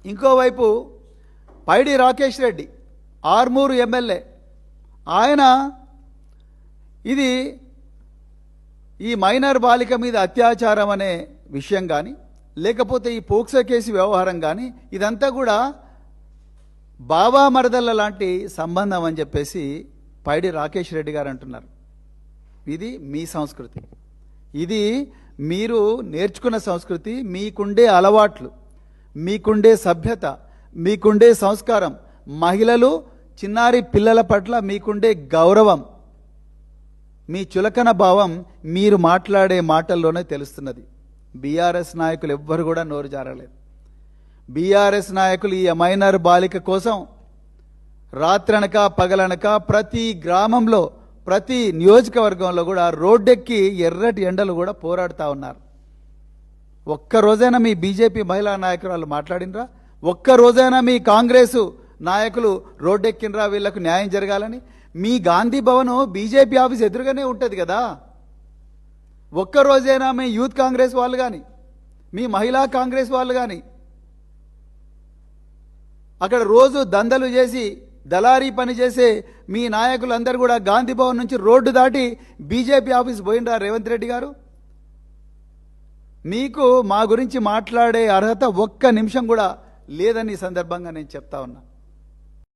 ఇంకోవైపు పైడి రాకేష్ రెడ్డి ఆర్మూరు ఎమ్మెల్యే, ఆయన ఇది ఈ మైనర్ బాలిక మీద అత్యాచారం అనే విషయం కానీ లేకపోతే ఈ పోక్సో కేసు వ్యవహారం కానీ ఇదంతా కూడా బావా మరదళ్ళ లాంటి సంబంధం అని చెప్పేసి పైడి రాకేష్ రెడ్డి గారు అంటున్నారు. ఇది మీ సంస్కృతి, ఇది మీరు నేర్చుకున్న సంస్కృతి, మీకుండే అలవాట్లు, మీకుండే సభ్యత, మీకుండే సంస్కారం, మహిళలు చిన్నారి పిల్లల పట్ల మీకుండే గౌరవం, మీ చులకన భావం మీరు మాట్లాడే మాటల్లోనే తెలుస్తున్నది. బీఆర్ఎస్ నాయకులు ఎవ్వరు కూడా నోరు జారలేదు. బీఆర్ఎస్ నాయకులు ఈ మైనర్ బాలిక కోసం రాత్రనక పగలనక ప్రతి గ్రామంలో ప్రతి నియోజకవర్గంలో కూడా రోడ్డెక్కి ఎర్రటి ఎండలు కూడా పోరాడుతూ ఉన్నారు. ఒక్కరోజైనా మీ బీజేపీ మహిళా నాయకురాలు మాట్లాడినరా? ఒక్కరోజైనా మీ కాంగ్రెసు నాయకులు రోడ్డెక్కినరా వీళ్లకు న్యాయం జరగాలని? మీ గాంధీ భవన్ బీజేపీ ఆఫీస్ ఎదురుగానే ఉంటుంది కదా. ఒక్కరోజైనా మీ యూత్ కాంగ్రెస్ వాళ్ళు కానీ మీ మహిళా కాంగ్రెస్ వాళ్ళు కానీ అక్కడ రోజు దందలు చేసి దళారీ పని చేసే మీ నాయకులందరూ కూడా గాంధీ భవన్ నుంచి రోడ్డు దాటి బీజేపీ ఆఫీస్ పోయినరా రేవంత్ రెడ్డి గారు? మీకు మా గురించి మాట్లాడే అర్హత ఒక్క నిమిషం కూడా లేదని ఈ సందర్భంగా నేను చెప్తా ఉన్నా.